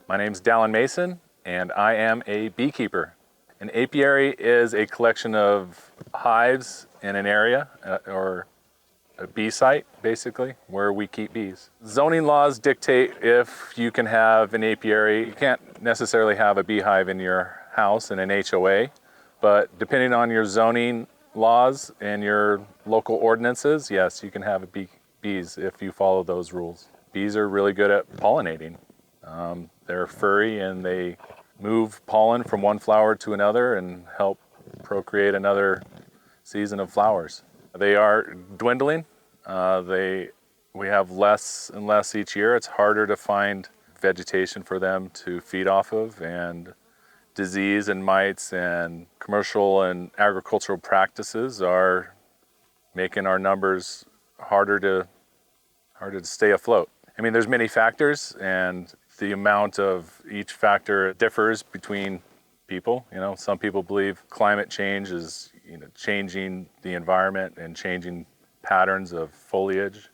My name's Dallin Mason, and I am a beekeeper. An apiary is a collection of hives in an area, or a bee site, basically, where we keep bees. Zoning laws dictate if you can have an apiary. You can't necessarily have a beehive in your house in an HOA, but depending on your zoning laws and your local ordinances, yes, you can have bees if you follow those rules. Bees are really good at pollinating. They're furry and they move pollen from one flower to another and help procreate another season of flowers. They are dwindling. We have less and less each year. It's harder to find vegetation for them to feed off of, and disease and mites and commercial and agricultural practices are making our numbers harder to stay afloat. I mean, there's many factors, and the amount of each factor differs between people. Some people believe climate change is, changing the environment and changing patterns of foliage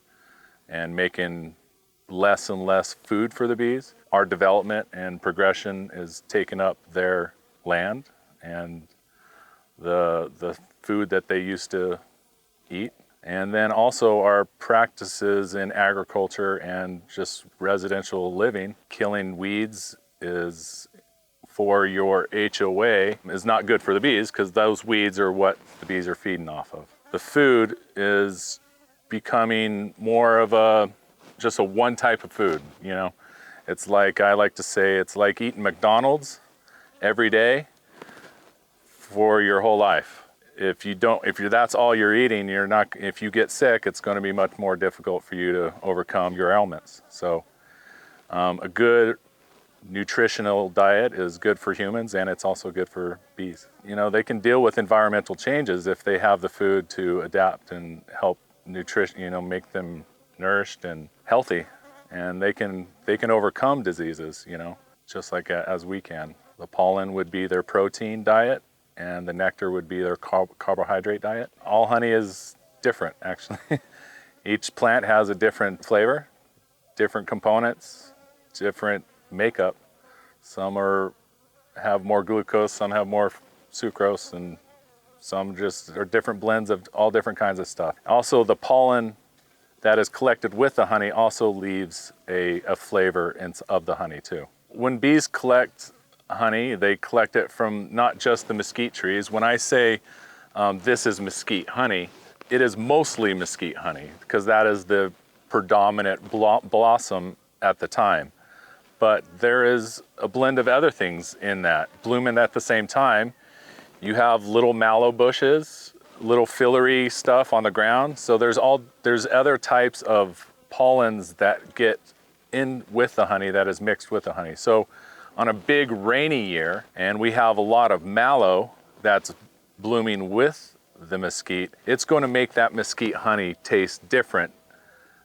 and making less and less food for the bees. Our development and progression is taking up their land and the food that they used to eat. And then also our practices in agriculture and just residential living. Killing weeds is, for your HOA, is not good for the bees, because those weeds are what the bees are feeding off of. The food is becoming more of just a one type of food. It's like, I like to say, it's like eating McDonald's every day for your whole life. If that's all you're eating, if you get sick, it's going to be much more difficult for you to overcome your ailments. So a good nutritional diet is good for humans, and it's also good for bees. They can deal with environmental changes if they have the food to adapt and help nutrition, make them nourished and healthy, and they can overcome diseases, just like as we can. The pollen would be their protein diet, and the nectar would be their carbohydrate diet. All honey is different, actually. Each plant has a different flavor, different components, different makeup. Some have more glucose, some have more sucrose, and some just are different blends of all different kinds of stuff. Also, the pollen that is collected with the honey also leaves a flavor of the honey too. When bees collect honey, they collect it from not just the mesquite trees. When I say this is mesquite honey, it is mostly mesquite honey, because that is the predominant blossom at the time. But there is a blend of other things in that, blooming at the same time. You have little mallow bushes, little fillery stuff on the ground. So there's other types of pollens that get in with the honey that is mixed with the honey. So on a big rainy year, and we have a lot of mallow that's blooming with the mesquite, it's going to make that mesquite honey taste different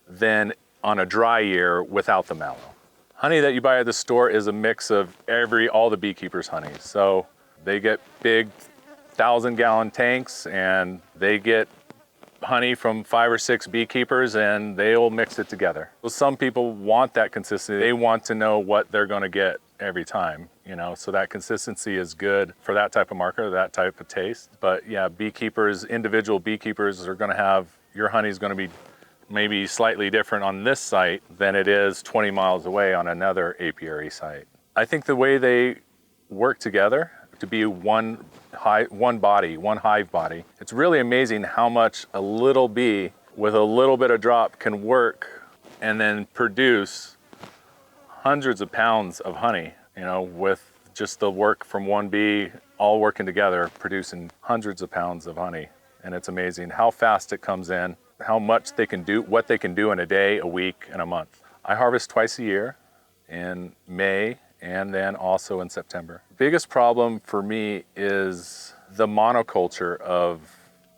than on a dry year without the mallow. Honey that you buy at the store is a mix of all the beekeepers' honey. So they get big 1,000-gallon tanks, and they get honey from 5 or 6 beekeepers, and they'll mix it together. So some people want that consistency. They want to know what they're going to get every time, so that consistency is good for that type of market, that type of taste. But yeah, individual beekeepers are going to have, your honey is going to be maybe slightly different on this site than it is 20 miles away on another apiary site. I think the way they work together to be one hive body, it's really amazing how much a little bee with a little bit of drop can work and then produce hundreds of pounds of honey, with just the work from one bee all working together, producing hundreds of pounds of honey. And it's amazing how fast it comes in, how much they can do, what they can do in a day, a week, and a month. I harvest twice a year, in May and then also in September. Biggest problem for me is the monoculture of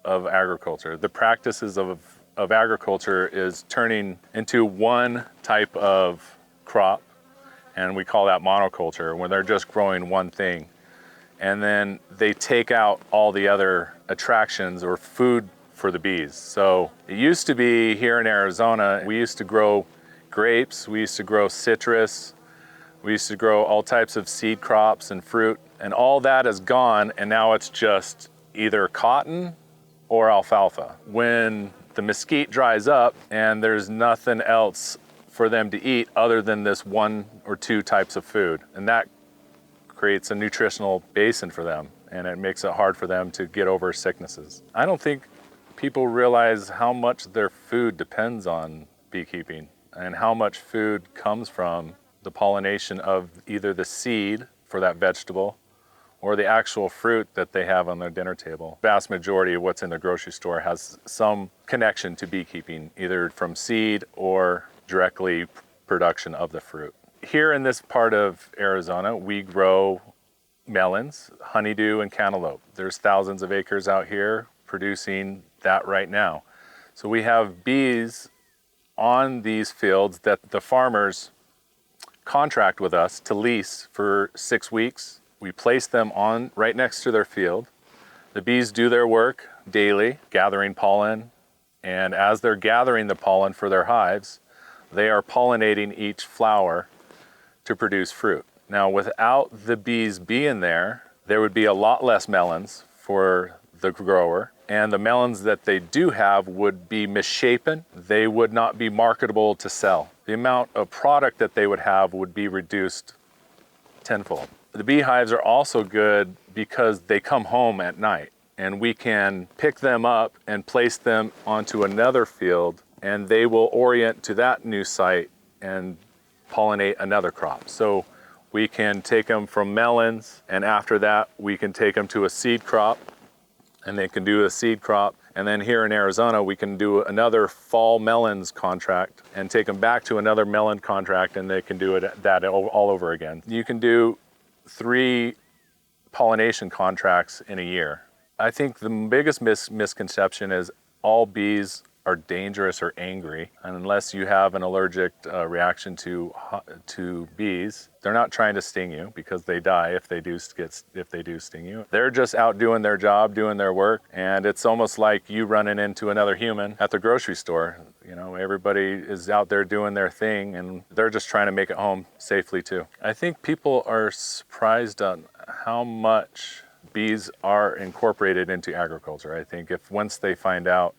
agriculture. The practices of agriculture is turning into one type of crop, and we call that monoculture, when they're just growing one thing. And then they take out all the other attractions or food for the bees. So it used to be here in Arizona, we used to grow grapes, we used to grow citrus, We used to grow all types of seed crops and fruit, and all that is gone, and now it's just either cotton or alfalfa. When the mesquite dries up and there's nothing else for them to eat other than this one or two types of food, and that creates a nutritional basin for them, and it makes it hard for them to get over sicknesses. I don't think people realize how much their food depends on beekeeping and how much food comes from the pollination of either the seed for that vegetable or the actual fruit that they have on their dinner table. The vast majority of what's in the grocery store has some connection to beekeeping, either from seed or directly production of the fruit. Here in this part of Arizona, we grow melons, honeydew, and cantaloupe. There's thousands of acres out here producing that right now. So we have bees on these fields that the farmers contract with us to lease for 6 weeks. We place them on right next to their field. The bees do their work daily, gathering pollen, and as they're gathering the pollen for their hives, they are pollinating each flower to produce fruit. Now, without the bees being there, there would be a lot less melons for the grower, and the melons that they do have would be misshapen. They would not be marketable to sell. The amount of product that they would have would be reduced tenfold. The beehives are also good because they come home at night, and we can pick them up and place them onto another field, and they will orient to that new site and pollinate another crop. So we can take them from melons, and after that we can take them to a seed crop, and they can do a seed crop. And then here in Arizona, we can do another fall melons contract and take them back to another melon contract, and they can do that all over again. You can do 3 pollination contracts in a year. I think the biggest misconception is all bees are dangerous or angry, and unless you have an allergic reaction to bees, they're not trying to sting you, because they die if they do sting you. They're just out doing their job, doing their work, and it's almost like you running into another human at the grocery store. You know, everybody is out there doing their thing, and they're just trying to make it home safely too. I think people are surprised on how much bees are incorporated into agriculture. I think once they find out,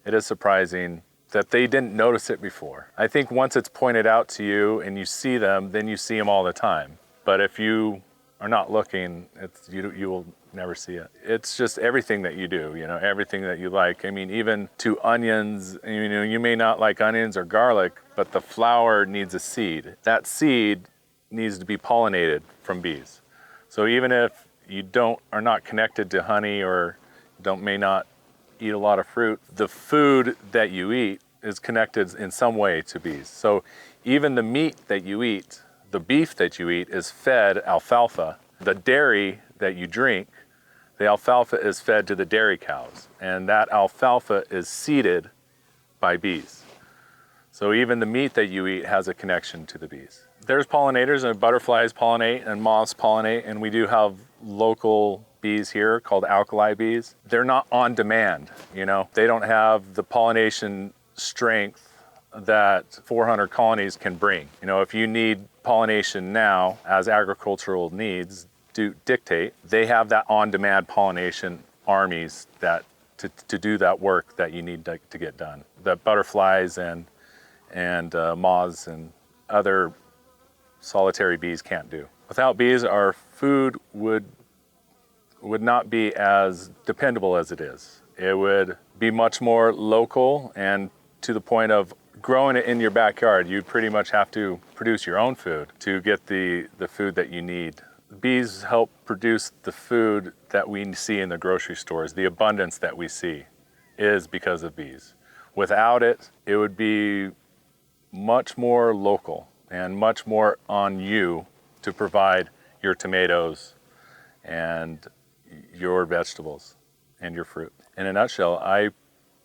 it is surprising that they didn't notice it before. I think once it's pointed out to you and you see them, then you see them all the time. But if you are not looking, you will never see it. It's just everything that you do, everything that you like. I mean, even to onions, you may not like onions or garlic, but the flower needs a seed. That seed needs to be pollinated from bees. So even if you are not connected to honey or may not eat a lot of fruit, the food that you eat is connected in some way to bees. So even the meat that you eat, the beef that you eat, is fed alfalfa. The dairy that you drink, the alfalfa is fed to the dairy cows, and that alfalfa is seeded by bees. So even the meat that you eat has a connection to the bees. There's pollinators, and butterflies pollinate and moths pollinate, and we do have local bees here called alkali bees. They're not on demand, They don't have the pollination strength that 400 colonies can bring. If you need pollination now, as agricultural needs dictate, they have that on-demand pollination armies to do that work that you need to get done. That butterflies and moths and other solitary bees can't do. Without bees, our food would not be as dependable as it is. It would be much more local, and to the point of growing it in your backyard, you pretty much have to produce your own food to get the food that you need. Bees help produce the food that we see in the grocery stores. The abundance that we see is because of bees. Without it, it would be much more local and much more on you to provide your tomatoes and your vegetables and your fruit. In a nutshell, I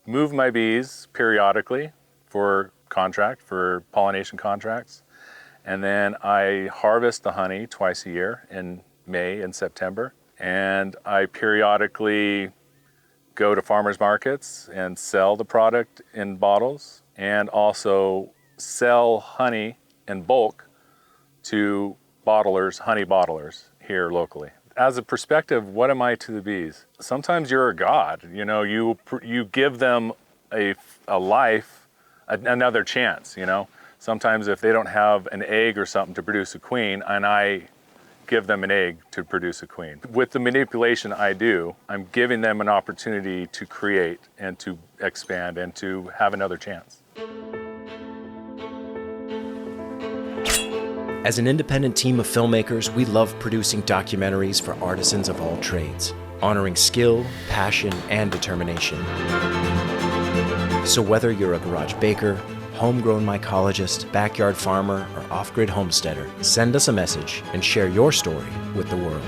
move my bees periodically for pollination contracts, and then I harvest the honey twice a year in May and September, and I periodically go to farmers markets and sell the product in bottles, and also sell honey in bulk to bottlers, honey bottlers here locally. As a perspective, what am I to the bees? Sometimes you're a god. You know, you give them a life, another chance. You know, sometimes if they don't have an egg or something to produce a queen, and I give them an egg to produce a queen. With the manipulation I do, I'm giving them an opportunity to create and to expand and to have another chance. As an independent team of filmmakers, we love producing documentaries for artisans of all trades, honoring skill, passion, and determination. So whether you're a garage baker, homegrown mycologist, backyard farmer, or off-grid homesteader, send us a message and share your story with the world.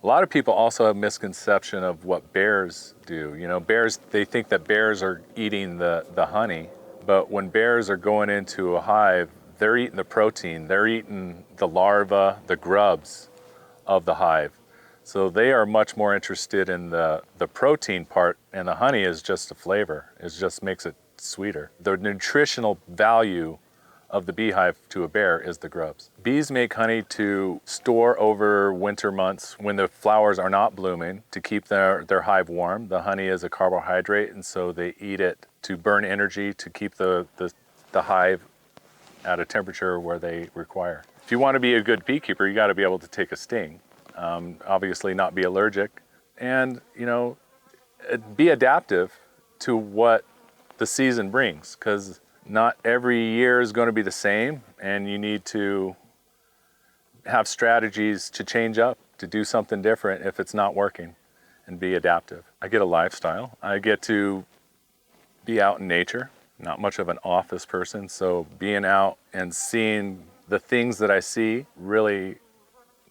A lot of people also have a misconception of what bears do. You know, bears, they think that bears are eating the honey, but when bears are going into a hive, they're eating the protein, they're eating the larvae, the grubs of the hive. So they are much more interested in the protein part, and the honey is just a flavor. It just makes it sweeter. The nutritional value of the beehive to a bear is the grubs. Bees make honey to store over winter months when the flowers are not blooming to keep their hive warm. The honey is a carbohydrate, and so they eat it to burn energy to keep the hive at a temperature where they require. If you want to be a good beekeeper, you got to be able to take a sting. Obviously not be allergic, and you know, be adaptive to what the season brings, because not every year is going to be the same, and you need to have strategies to change up, to do something different if it's not working, and be adaptive. I get a lifestyle. I get to be out in nature. Not much of an office person, so being out and seeing the things that I see really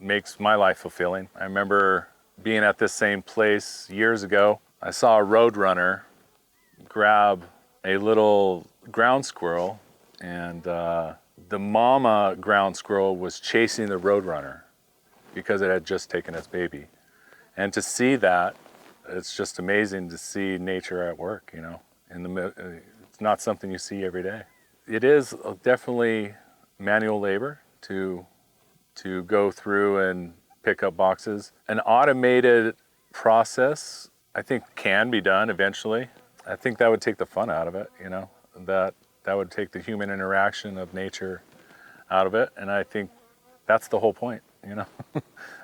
makes my life fulfilling. I remember being at this same place years ago. I saw a roadrunner grab a little ground squirrel, and the mama ground squirrel was chasing the roadrunner because it had just taken its baby. And to see that, it's just amazing to see nature at work, you know. It's not something you see every day. It is definitely manual labor to go through and pick up boxes. An automated process, I think, can be done eventually. I think that would take the fun out of it, you know, that would take the human interaction of nature out of it. And I think that's the whole point, you know.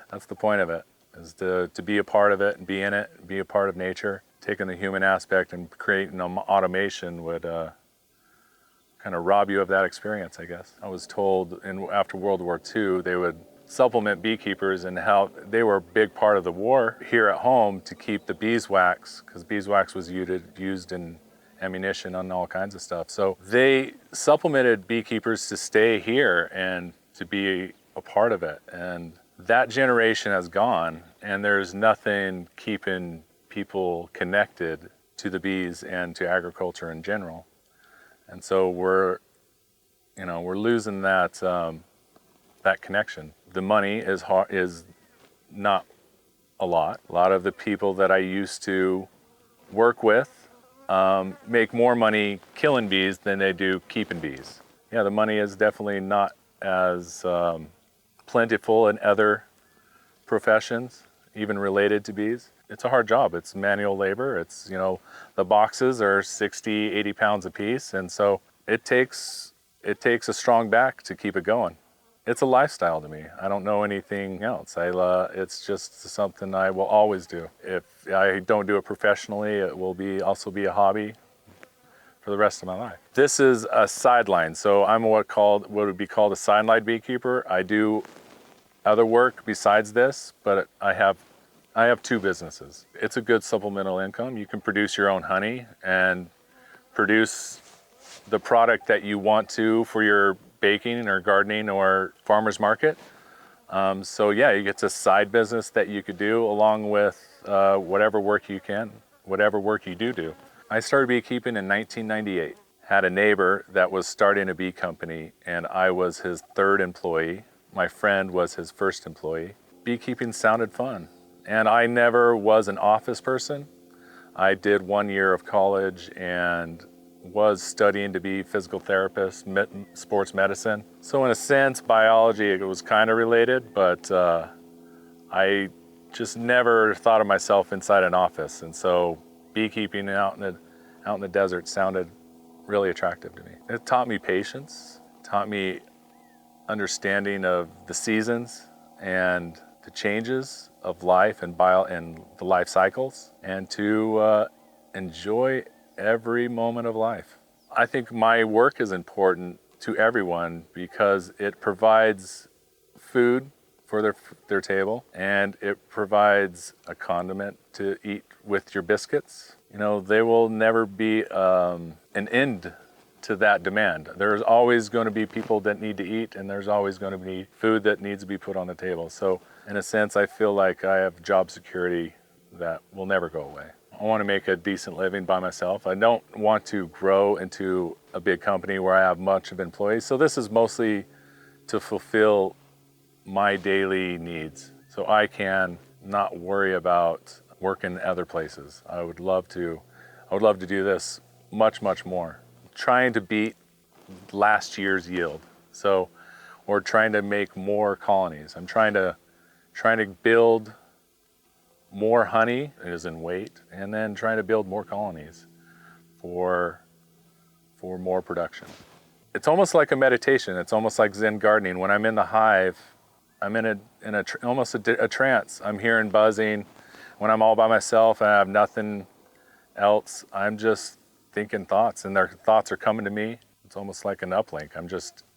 That's the point of it, is to be a part of it and be in it, be a part of nature. Taking the human aspect and creating automation would kind of rob you of that experience, I guess. I was told after World War II, they would supplement beekeepers and how they were a big part of the war here at home to keep the beeswax, because beeswax was used in ammunition and all kinds of stuff. So they supplemented beekeepers to stay here and to be a part of it. And that generation has gone, and there's nothing keeping people connected to the bees and to agriculture in general. And so we're losing that that connection. The money is not a lot. A lot of the people that I used to work with make more money killing bees than they do keeping bees. Yeah, the money is definitely not as plentiful in other professions, even related to bees. It's a hard job. It's manual labor. It's, you know, the boxes are 60, 80 pounds a piece. And so it takes a strong back to keep it going. It's a lifestyle to me. I don't know anything else. It's just something I will always do. If I don't do it professionally, it will also be a hobby for the rest of my life. This is a sideline. So I'm what would be called a sideline beekeeper. I do other work besides this, but I have two businesses. It's a good supplemental income. You can produce your own honey and produce the product that you want to for your baking or gardening or farmer's market. So yeah, it's a side business that you could do along with whatever work you do. I started beekeeping in 1998. Had a neighbor that was starting a bee company, and I was his third employee. My friend was his first employee. Beekeeping sounded fun. And I never was an office person. I did 1 year of college and was studying to be physical therapist, sports medicine. So in a sense, biology, it was kind of related, but I just never thought of myself inside an office. And so beekeeping out in the desert sounded really attractive to me. It taught me patience, taught me understanding of the seasons and the changes of life and the life cycles, and to enjoy every moment of life. I think my work is important to everyone because it provides food for their table, and it provides a condiment to eat with your biscuits. You know, there will never be an end to that demand. There's always going to be people that need to eat, and there's always going to be food that needs to be put on the table. So in a sense, I feel like I have job security that will never go away. I want to make a decent living by myself. I don't want to grow into a big company where I have much of employees. So this is mostly to fulfill my daily needs, so I can not worry about working other places. I would love to do this much more. Trying to beat last year's yield, or trying to make more colonies. I'm trying to build more honey, as in weight, and then trying to build more colonies for more production. It's almost like a meditation. It's almost like Zen gardening. When I'm in the hive, I'm in almost a trance. I'm hearing buzzing. When I'm all by myself and I have nothing else, I'm just thinking thoughts, and their thoughts are coming to me. It's almost like an uplink.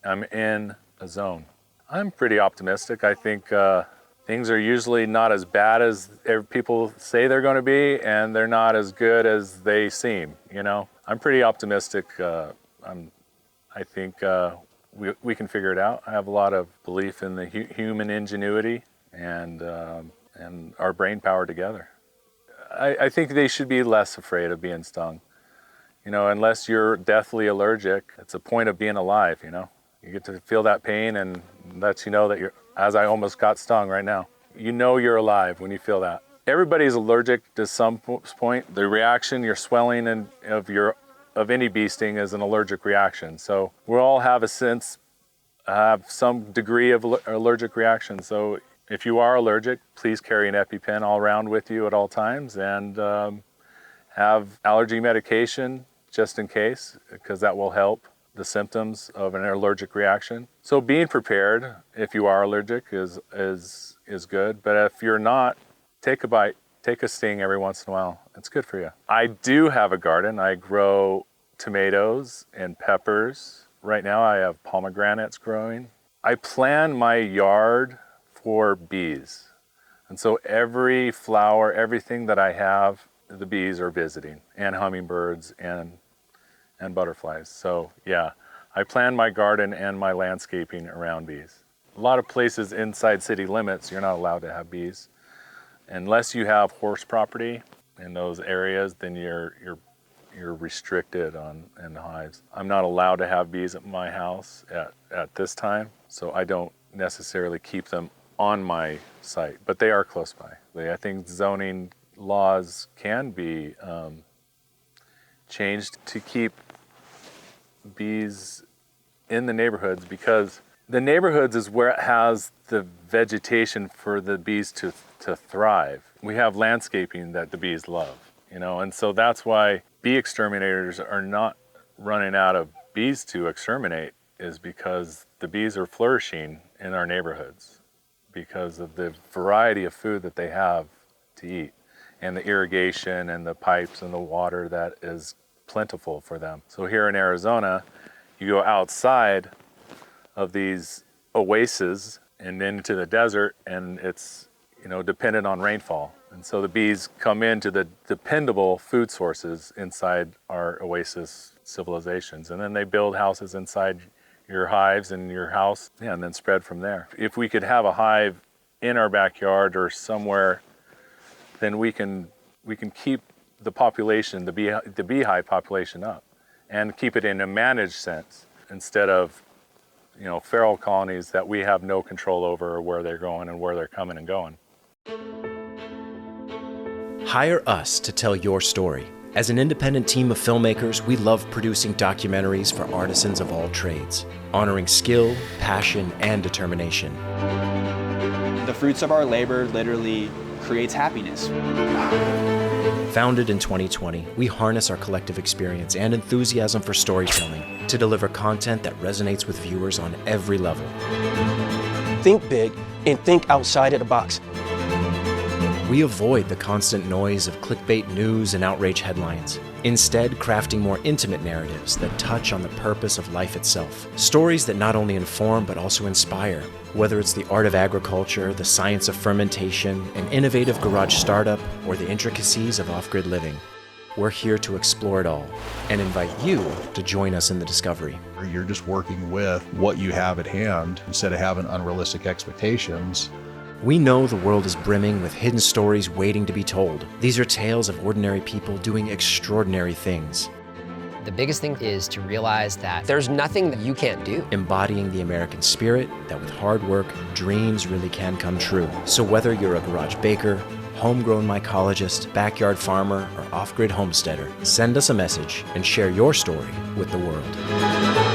I'm in a zone. I'm pretty optimistic. I think things are usually not as bad as people say they're going to be, and they're not as good as they seem. You know, I'm pretty optimistic. I think we can figure it out. I have a lot of belief in the human ingenuity and our brain power together. I think they should be less afraid of being stung. You know, unless you're deathly allergic, it's a point of being alive, you know. You get to feel that pain, and lets you know that as I almost got stung right now. You know you're alive when you feel that. Everybody's allergic to some point. The reaction, your swelling of any bee sting is an allergic reaction. So we all have some degree of allergic reaction. So if you are allergic, please carry an EpiPen all around with you at all times, and have allergy medication just in case, because that will help the symptoms of an allergic reaction. So being prepared if you are allergic is good, but if you're not, take a bite, take a sting every once in a while. It's good for you. I do have a garden. I grow tomatoes and peppers. Right now I have pomegranates growing. I plan my yard for bees. And so every flower, everything that I have, the bees are visiting, and hummingbirds and butterflies. So yeah, I plan my garden and my landscaping around bees. A lot of places inside city limits, you're not allowed to have bees. Unless you have horse property in those areas, then you're restricted in the hives. I'm not allowed to have bees at my house at this time, so I don't necessarily keep them on my site, but they are close by. I think zoning laws can be changed to keep bees in the neighborhoods, because the neighborhoods is where it has the vegetation for the bees to thrive. We have landscaping that the bees love, you know, and so that's why bee exterminators are not running out of bees to exterminate, is because the bees are flourishing in our neighborhoods because of the variety of food that they have to eat, and the irrigation and the pipes and the water that is plentiful for them. So here in Arizona, you go outside of these oases and into the desert, and it's, you know, dependent on rainfall. And so the bees come into the dependable food sources inside our oasis civilizations, and then they build houses inside your hives and your house, yeah, and then spread from there. If we could have a hive in our backyard or somewhere, then we can keep the population, the beehive population up, and keep it in a managed sense, instead of, you know, feral colonies that we have no control over, or where they're going and where they're coming and going. Hire us to tell your story. As an independent team of filmmakers, we love producing documentaries for artisans of all trades, honoring skill, passion, and determination. The fruits of our labor literally creates happiness. Founded in 2020, we harness our collective experience and enthusiasm for storytelling to deliver content that resonates with viewers on every level. Think big and think outside of the box. We avoid the constant noise of clickbait news and outrage headlines, instead crafting more intimate narratives that touch on the purpose of life itself. Stories that not only inform but also inspire. Whether it's the art of agriculture, the science of fermentation, an innovative garage startup, or the intricacies of off-grid living, we're here to explore it all and invite you to join us in the discovery. You're just working with what you have at hand instead of having unrealistic expectations. We know the world is brimming with hidden stories waiting to be told. These are tales of ordinary people doing extraordinary things. The biggest thing is to realize that there's nothing that you can't do. Embodying the American spirit that with hard work, dreams really can come true. So whether you're a garage baker, homegrown mycologist, backyard farmer, or off-grid homesteader, send us a message and share your story with the world.